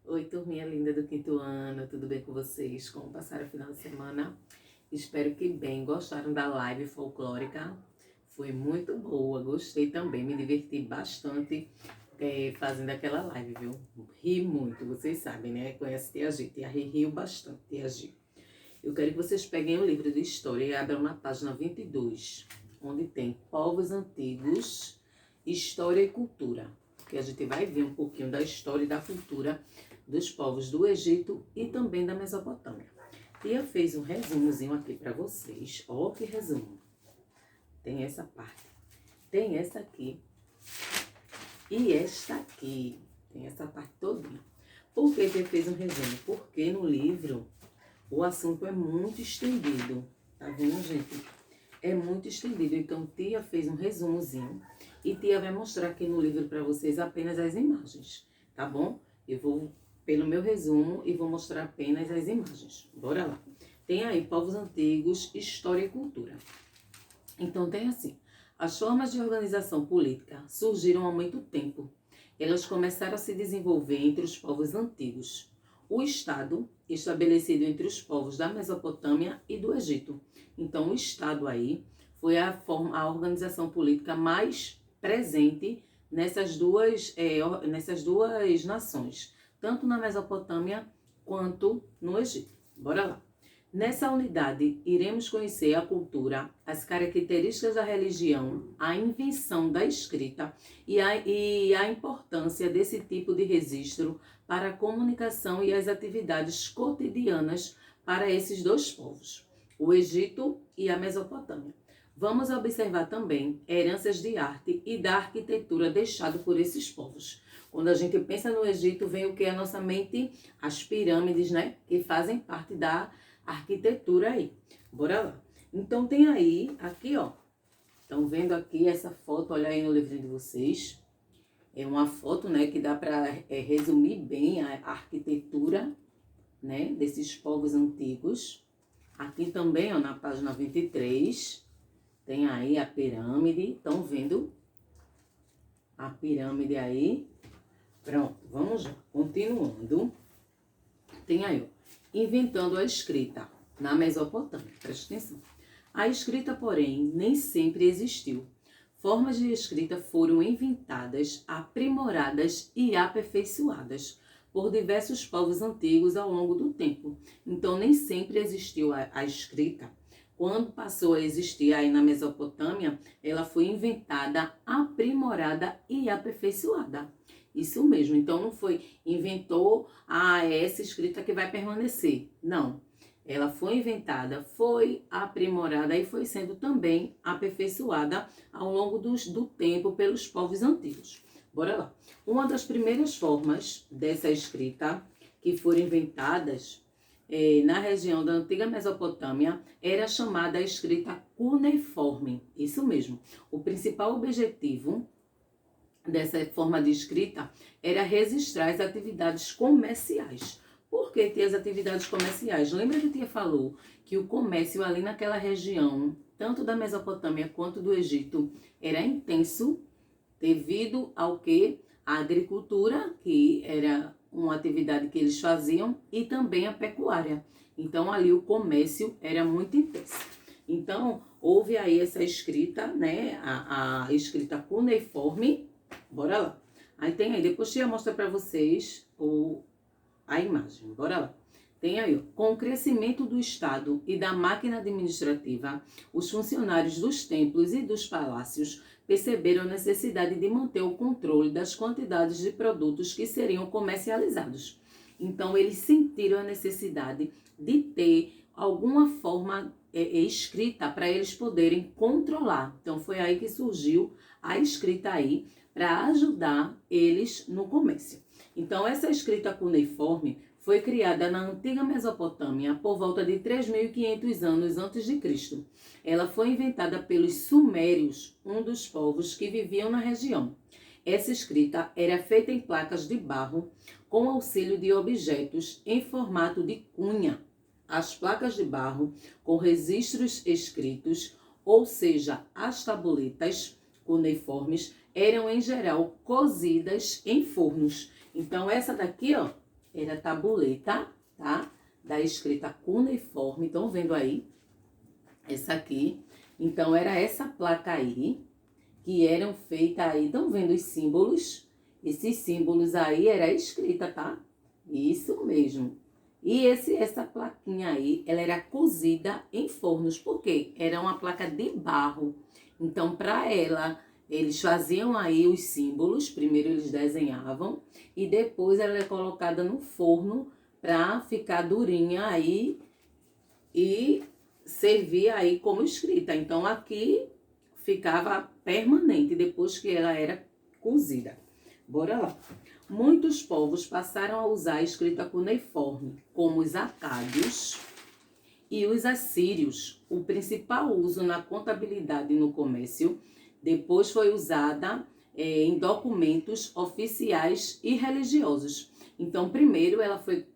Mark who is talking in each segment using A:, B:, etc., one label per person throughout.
A: Oi, turminha linda do quinto ano, tudo bem com vocês? Como passaram o final de semana? Espero que bem. Gostaram da live folclórica? Foi muito boa, gostei também, me diverti bastante fazendo aquela live, viu? Ri muito, vocês sabem, né? Conhece Tia G, Tia Ri riu bastante, Tia G. Eu quero que vocês peguem o livro de história e abram na página 22, onde tem povos antigos, história e cultura. Que a gente vai ver um pouquinho da história e da cultura dos povos do Egito e também da Mesopotâmia. Tia fez um resumozinho aqui para vocês. Ó, que resumo. Tem essa parte. Tem essa aqui. E esta aqui. Tem essa parte todinha. Por que Tia fez um resumo? Porque no livro o assunto é muito estendido. Tá vendo, gente? É muito estendido. Então, Tia fez um resumozinho. E Tia vai mostrar aqui no livro para vocês apenas as imagens. Tá bom? Eu vou pelo meu resumo e vou mostrar apenas as imagens. Bora lá. Tem aí povos antigos, história e cultura. Então tem assim, as formas de organização política surgiram há muito tempo. Elas começaram a se desenvolver entre os povos antigos. O Estado, estabelecido entre os povos da Mesopotâmia e do Egito. Então o Estado aí foi a organização política mais presente nessas duas nações, tanto na Mesopotâmia quanto no Egito. Bora lá. Nessa unidade, iremos conhecer a cultura, as características da religião, a invenção da escrita e a importância desse tipo de registro para a comunicação e as atividades cotidianas para esses dois povos, o Egito e a Mesopotâmia. Vamos observar também heranças de arte e da arquitetura deixado por esses povos. Quando a gente pensa no Egito, vem o que? A nossa mente? As pirâmides, né? Que fazem parte da arquitetura aí. Bora lá. Então tem aí, aqui ó, estão vendo aqui essa foto, olha aí no livrinho de vocês. É uma foto, né, que dá para resumir bem a arquitetura, né, desses povos antigos. Aqui também, ó, na página 23, tem aí a pirâmide. Estão vendo a pirâmide aí? Pronto, vamos lá. Continuando. Tem aí, ó, inventando a escrita na Mesopotâmia. Presta atenção. A escrita, porém, nem sempre existiu. Formas de escrita foram inventadas, aprimoradas e aperfeiçoadas por diversos povos antigos ao longo do tempo. Então, nem sempre existiu a escrita. Quando passou a existir aí na Mesopotâmia, ela foi inventada, aprimorada e aperfeiçoada. Isso mesmo, então não foi inventou essa escrita que vai permanecer. Não, ela foi inventada, foi aprimorada e foi sendo também aperfeiçoada ao longo do tempo pelos povos antigos. Bora lá. Uma das primeiras formas dessa escrita que foram inventadas na região da antiga Mesopotâmia era chamada a escrita cuneiforme. Isso mesmo. O principal objetivo dessa forma de escrita era registrar as atividades comerciais. Por que ter as atividades comerciais? Lembra que a tia falou que o comércio ali naquela região, tanto da Mesopotâmia quanto do Egito, era intenso devido ao que? A agricultura, que era uma atividade que eles faziam, e também a pecuária. Então ali o comércio era muito intenso. Então houve aí essa escrita, né, a escrita cuneiforme. Bora lá. Aí tem aí, depois eu mostro para vocês a imagem. Bora lá. Tem aí, ó, com o crescimento do Estado e da máquina administrativa, os funcionários dos templos e dos palácios perceberam a necessidade de manter o controle das quantidades de produtos que seriam comercializados. Então, eles sentiram a necessidade de ter alguma forma escrita para eles poderem controlar. Então, foi aí que surgiu a escrita aí, para ajudar eles no comércio. Então, essa escrita cuneiforme foi criada na antiga Mesopotâmia por volta de 3.500 anos antes de Cristo. Ela foi inventada pelos sumérios, um dos povos que viviam na região. Essa escrita era feita em placas de barro com auxílio de objetos em formato de cunha. As placas de barro com registros escritos, ou seja, as tabuletas cuneiformes, eram em geral cozidas em fornos. Então essa daqui, ó, era tabuleta, tá? Da escrita cuneiforme, estão vendo aí? Essa aqui. Então, era essa placa aí, que eram feitas aí, estão vendo os símbolos? Esses símbolos aí era a escrita, tá? Isso mesmo. E essa plaquinha aí, ela era cozida em fornos, por quê? Era uma placa de barro. Então, para ela, eles faziam aí os símbolos, primeiro eles desenhavam, e depois ela é colocada no forno para ficar durinha aí e servir aí como escrita. Então, aqui ficava permanente depois que ela era cozida. Bora lá. Muitos povos passaram a usar a escrita cuneiforme, como os acádios e os assírios. O principal uso na contabilidade e no comércio depois foi usada em documentos oficiais e religiosos. Então, primeiro ela foi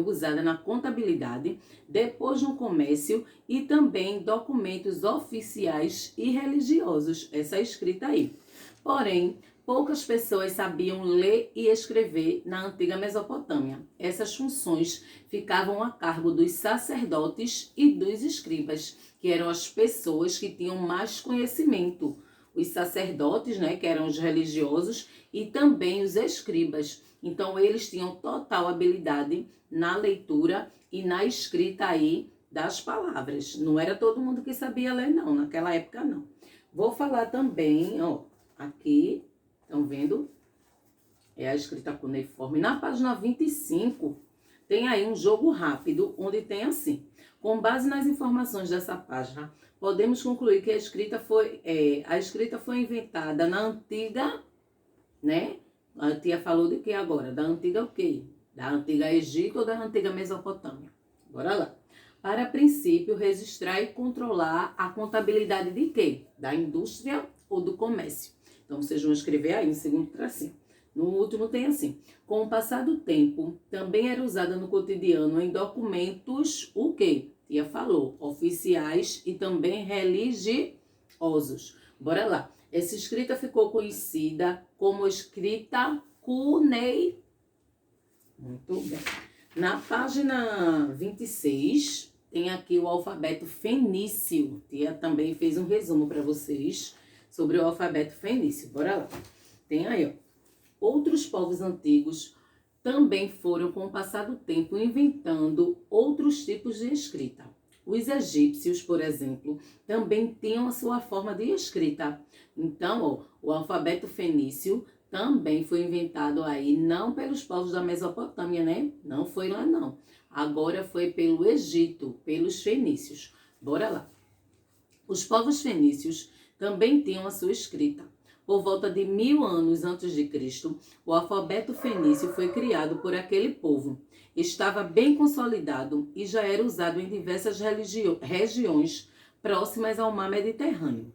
A: usada na contabilidade, depois no comércio e também em documentos oficiais e religiosos. Essa escrita aí. Porém, poucas pessoas sabiam ler e escrever na antiga Mesopotâmia. Essas funções ficavam a cargo dos sacerdotes e dos escribas, que eram as pessoas que tinham mais conhecimento. Os sacerdotes, né, que eram os religiosos, e também os escribas. Então, eles tinham total habilidade na leitura e na escrita aí das palavras. Não era todo mundo que sabia ler, não. Naquela época, não. Vou falar também, ó, aqui, estão vendo? É a escrita cuneiforme. Na página 25, tem aí um jogo rápido, onde tem assim. Com base nas informações dessa página, podemos concluir que a escrita foi inventada na antiga, né? A tia falou de que agora? Da antiga o quê? Da antiga Egito ou da antiga Mesopotâmia? Bora lá. Para princípio, registrar e controlar a contabilidade de quê? Da indústria ou do comércio. Então, vocês vão escrever aí em segundo tracinho. No último tem assim. Com o passar do tempo, também era usada no cotidiano em documentos, o quê? Tia falou, oficiais e também religiosos. Bora lá. Essa escrita ficou conhecida como escrita cuneiforme. Muito bem. Na página 26, tem aqui o alfabeto fenício. Tia também fez um resumo para vocês sobre o alfabeto fenício. Bora lá. Tem aí, ó. Outros povos antigos também foram, com o passar do tempo, inventando outros tipos de escrita. Os egípcios, por exemplo, também tinham a sua forma de escrita. Então, ó, o alfabeto fenício também foi inventado aí, não pelos povos da Mesopotâmia, né? Não foi lá, não. Agora foi pelo Egito, pelos fenícios. Bora lá. Os povos fenícios também tinham a sua escrita. Por volta de 1000 anos antes de Cristo, o alfabeto fenício foi criado por aquele povo. Estava bem consolidado e já era usado em diversas regiões próximas ao mar Mediterrâneo.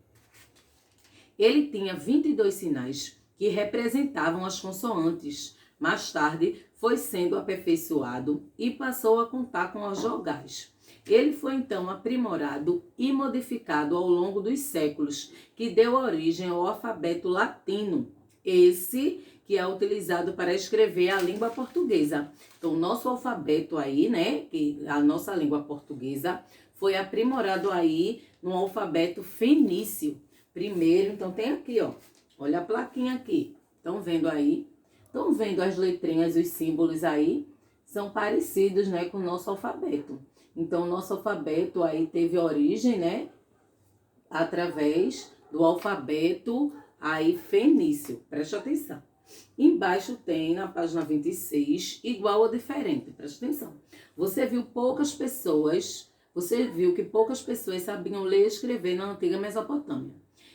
A: Ele tinha 22 sinais que representavam as consoantes. Mais tarde, foi sendo aperfeiçoado e passou a contar com as vogais. Ele foi então aprimorado e modificado ao longo dos séculos, que deu origem ao alfabeto latino, esse que é utilizado para escrever a língua portuguesa. Então, o nosso alfabeto aí, né, que a nossa língua portuguesa, foi aprimorado aí no alfabeto fenício. Primeiro, então tem aqui, ó, olha a plaquinha aqui, estão vendo aí? Estão vendo as letrinhas, os símbolos aí? São parecidos, né, com o nosso alfabeto. Então, o nosso alfabeto aí teve origem, né, através do alfabeto aí fenício. Preste atenção. Embaixo tem, na página 26, igual ou diferente. Preste atenção. Você viu que poucas pessoas sabiam ler e escrever na antiga Mesopotâmia.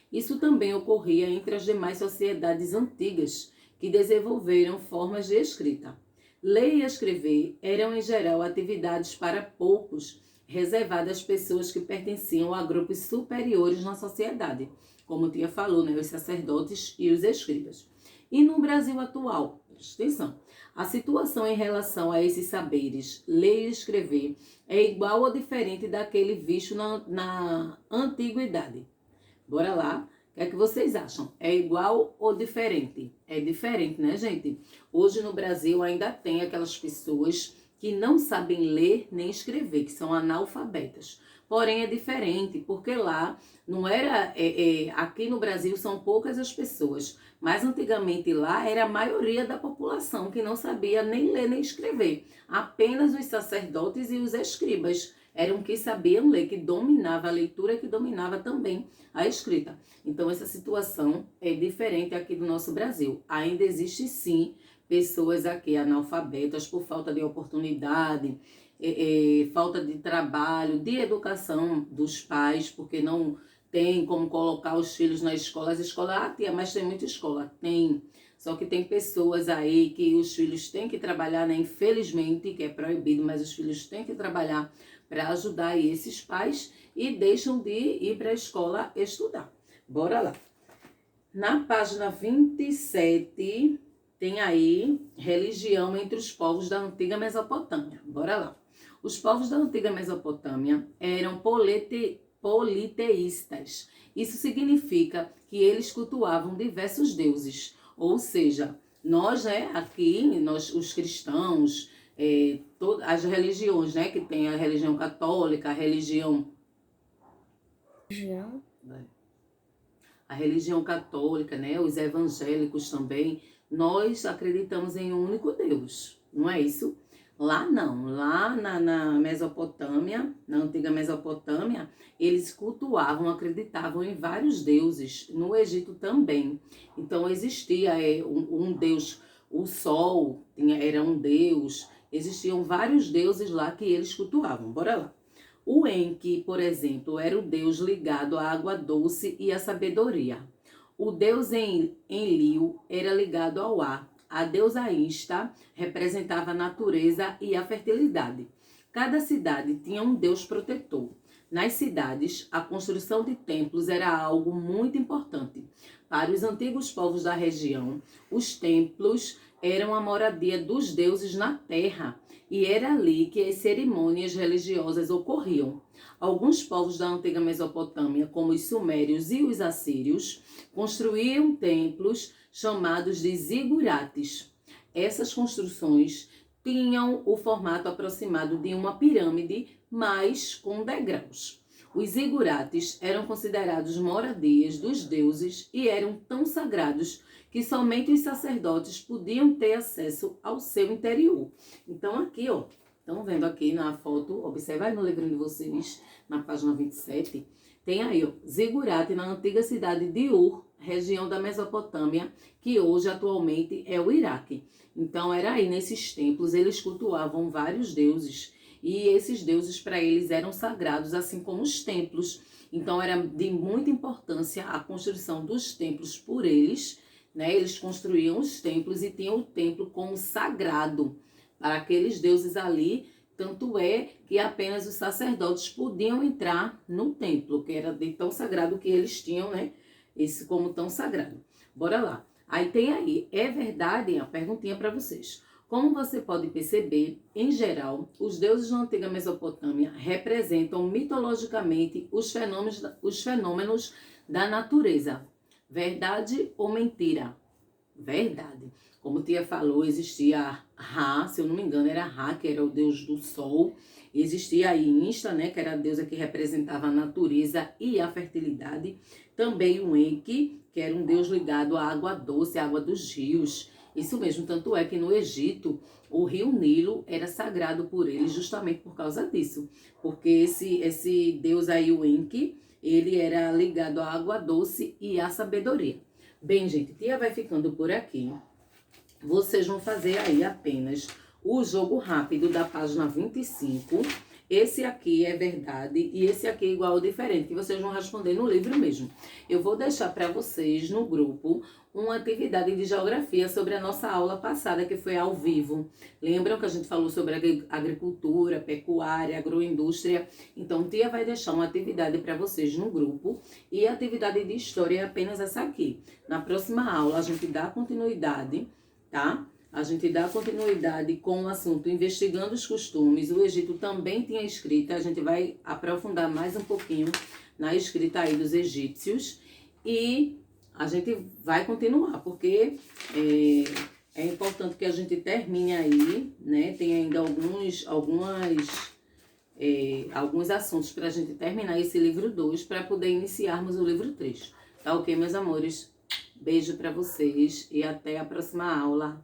A: Isso também ocorria entre as demais sociedades antigas, que desenvolveram formas de escrita. Ler e escrever eram, em geral, atividades para poucos, reservadas às pessoas que pertenciam a grupos superiores na sociedade, como tinha falado, né, os sacerdotes e os escribas. E no Brasil atual, presta atenção, a situação em relação a esses saberes, ler e escrever, é igual ou diferente daquele visto na antiguidade. Bora lá. O que é que vocês acham? É igual ou diferente? É diferente, né, gente? Hoje no Brasil ainda tem aquelas pessoas que não sabem ler nem escrever, que são analfabetas. Porém, é diferente, porque lá não era... aqui no Brasil são poucas as pessoas, mas antigamente lá era a maioria da população que não sabia nem ler nem escrever. Apenas os sacerdotes e os escribas eram que sabiam ler, que dominava a leitura, que dominava também a escrita. Então essa situação é diferente aqui do nosso Brasil. Ainda existe sim pessoas aqui analfabetas por falta de oportunidade, falta de trabalho, de educação dos pais, porque não tem como colocar os filhos na escola. As escolas, tia, mas tem muita escola. Tem. Só que tem pessoas aí que os filhos têm que trabalhar, né? Infelizmente, que é proibido, mas os filhos têm que trabalhar para ajudar aí esses pais e deixam de ir para a escola estudar. Bora lá. Na página 27, tem aí religião entre os povos da antiga Mesopotâmia. Bora lá. Os povos da antiga Mesopotâmia eram politeístas. Isso significa que eles cultuavam diversos deuses. Ou seja, nós, né, aqui, nós, os cristãos, todas as religiões, né, que tem a religião católica, a religião católica, né, os evangélicos também, nós acreditamos em um único Deus, não é isso? Lá não, lá na Mesopotâmia, na antiga Mesopotâmia, eles cultuavam, acreditavam em vários deuses, no Egito também. Então existia um deus, o sol era um deus, existiam vários deuses lá que eles cultuavam. Bora lá. O Enki, por exemplo, era o deus ligado à água doce e à sabedoria. O deus Enlil era ligado ao ar. A deusa Insta representava a natureza e a fertilidade. Cada cidade tinha um deus protetor. Nas cidades, a construção de templos era algo muito importante. Para os antigos povos da região, os templos eram a moradia dos deuses na terra, e era ali que as cerimônias religiosas ocorriam. Alguns povos da antiga Mesopotâmia, como os sumérios e os assírios, construíam templos chamados de zigurates. Essas construções tinham o formato aproximado de uma pirâmide, mas com degraus. Os zigurates eram considerados moradias dos deuses e eram tão sagrados que somente os sacerdotes podiam ter acesso ao seu interior. Então aqui, ó, estão vendo aqui na foto, observa aí no livrinho de vocês, na página 27, tem aí, ó, zigurate na antiga cidade de Ur, região da Mesopotâmia, que hoje atualmente é o Iraque. Então era aí nesses templos, eles cultuavam vários deuses, e esses deuses para eles eram sagrados, assim como os templos. Então era de muita importância a construção dos templos por eles, né? Eles construíam os templos e tinham o templo como sagrado para aqueles deuses ali. Tanto é que apenas os sacerdotes podiam entrar no templo, que era de tão sagrado que eles tinham, né? Esse como tão sagrado. Bora lá. Aí tem aí, é verdade, a perguntinha para vocês. Como você pode perceber, em geral, os deuses da antiga Mesopotâmia representam mitologicamente os fenômenos da natureza. Verdade ou mentira? Verdade. Como tia falou, existia Ra, se eu não me engano, era Ra, que era o deus do sol. Existia a Insta, né, que era a deusa que representava a natureza e a fertilidade. Também o Enki, que era um deus ligado à água doce, à água dos rios. Isso mesmo, tanto é que no Egito, o rio Nilo era sagrado por eles justamente por causa disso. Porque esse deus aí, o Enki, ele era ligado à água doce e à sabedoria. Bem, gente, tia vai ficando por aqui. Vocês vão fazer aí apenas o jogo rápido da página 25. Esse aqui é verdade e esse aqui é igual ou diferente, que vocês vão responder no livro mesmo. Eu vou deixar para vocês no grupo uma atividade de geografia sobre a nossa aula passada, que foi ao vivo. Lembram que a gente falou sobre agricultura, pecuária, agroindústria? Então, tia vai deixar uma atividade para vocês no grupo e a atividade de história é apenas essa aqui. Na próxima aula, a gente dá continuidade, tá? A gente dá continuidade com o assunto investigando os costumes. O Egito também tinha escrita, a gente vai aprofundar mais um pouquinho na escrita aí dos egípcios. e a gente vai continuar, porque é importante que a gente termine aí, né? Tem ainda alguns assuntos para a gente terminar esse livro 2 para poder iniciarmos o livro 3. Tá ok, meus amores? Beijo para vocês e até a próxima aula.